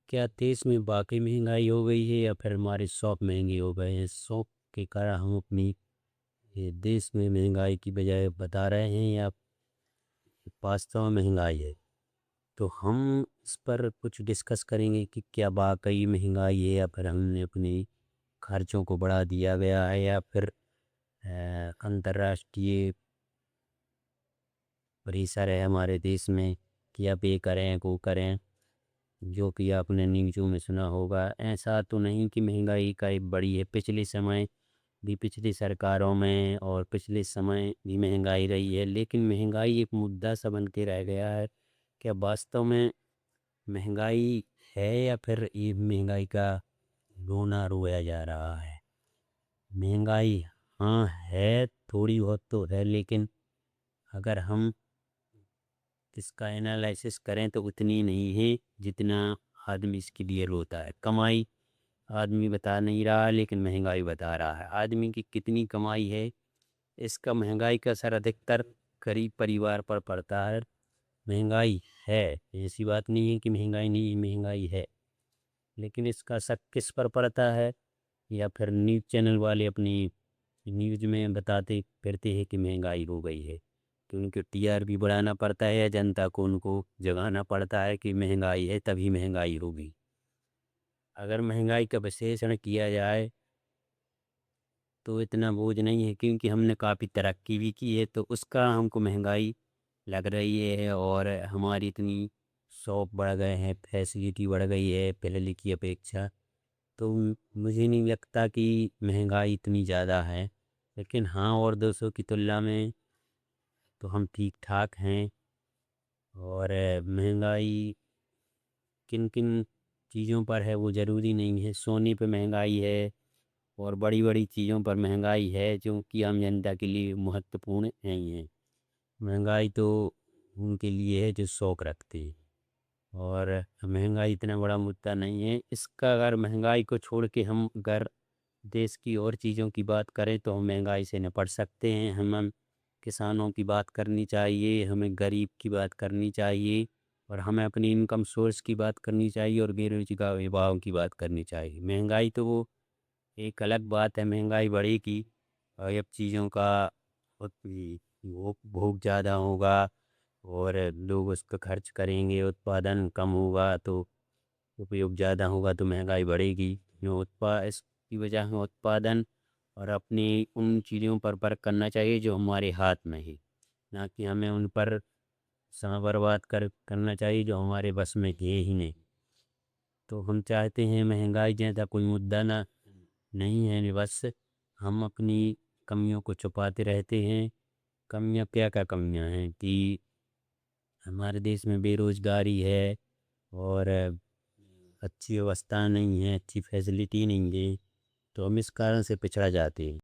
क्या देश में वाकई महंगाई हो गई है या फिर हमारे शौक महंगे हो गए हैं? शौक के कारण हम अपनी ये देश में महंगाई की बजाय बता रहे हैं या वास्तव में महंगाई है? तो हम इस पर कुछ डिस्कस करेंगे कि क्या वाकई महंगाई है या फिर हमने अपने खर्चों को बढ़ा दिया गया है या फिर अंतर्राष्ट्रीय प्रेशर है हमारे देश में कि अब ये करें वो करें। जो कि आपने न्यूज़ों में सुना होगा, ऐसा तो नहीं कि महंगाई का एक बड़ी है। पिछले समय भी पिछली सरकारों में और पिछले समय भी महंगाई रही है, लेकिन महंगाई एक मुद्दा सा बन के रह गया है। क्या वास्तव में महंगाई है या फिर ये महंगाई का रोना रोया जा रहा है? महंगाई हाँ है, थोड़ी बहुत तो है, लेकिन अगर हम इसका एनालिसिस करें तो उतनी नहीं है जितना आदमी इसके लिए रोता है। कमाई आदमी बता नहीं रहा, लेकिन महंगाई बता रहा है। आदमी की कितनी कमाई है, इसका महंगाई का असर अधिकतर गरीब परिवार पर पड़ता है। महंगाई है, ऐसी बात नहीं है कि महंगाई नहीं, महंगाई है, लेकिन इसका असर किस पर पड़ता है? या फिर न्यूज़ चैनल वाले अपनी न्यूज़ में बताते फिरते हैं कि महंगाई हो गई है, कि उनको टीआरपी बढ़ाना पड़ता है या जनता को उनको जगाना पड़ता है कि महंगाई है तभी महंगाई होगी। अगर महंगाई का विश्लेषण किया जाए तो इतना बोझ नहीं है, क्योंकि हमने काफ़ी तरक्की भी की है, तो उसका हमको महंगाई लग रही है। और हमारी इतनी शौक बढ़ गए हैं, फैसिलिटी बढ़ गई है पहले की अपेक्षा। तो मुझे नहीं लगता कि महंगाई इतनी ज़्यादा है, लेकिन हाँ, और देशों की तुलना में तो हम ठीक ठाक हैं। और महंगाई किन किन चीज़ों पर है वो ज़रूरी नहीं है। सोने पे महंगाई है और बड़ी बड़ी चीज़ों पर महंगाई है जो कि आम जनता के लिए महत्वपूर्ण नहीं है। महंगाई तो उनके लिए है जो शौक रखते हैं। और महंगाई इतना बड़ा मुद्दा नहीं है इसका। अगर महंगाई को छोड़ के हम अगर देश की और चीज़ों की बात करें तो हम महंगाई से निपट सकते हैं। हम किसानों की बात करनी चाहिए, हमें गरीब की बात करनी चाहिए, और हमें अपनी इनकम सोर्स की बात करनी चाहिए, और बेरोजगार युवाओं की बात करनी चाहिए। महंगाई तो वो एक अलग बात है, महंगाई बढ़ेगी और अब चीज़ों का वो भोग ज़्यादा होगा और लोग उस पर खर्च करेंगे, उत्पादन कम होगा तो उपयोग ज़्यादा होगा तो महंगाई बढ़ेगी। जो इसकी वजह से उत्पादन और अपनी उन चीज़ों पर वर्क करना चाहिए जो हमारे हाथ में है, ना कि हमें उन पर समय बर्बाद करना चाहिए जो हमारे बस में है ही नहीं। तो हम चाहते हैं महंगाई जैसा कोई मुद्दा ना नहीं है, बस हम अपनी कमियों को छुपाते रहते हैं। कमियां क्या क्या कमियां हैं कि हमारे देश में बेरोजगारी है, और अच्छी व्यवस्था नहीं है, अच्छी फैसिलिटी नहीं है, तो हम इस कारण से पिछड़ा जाते हैं।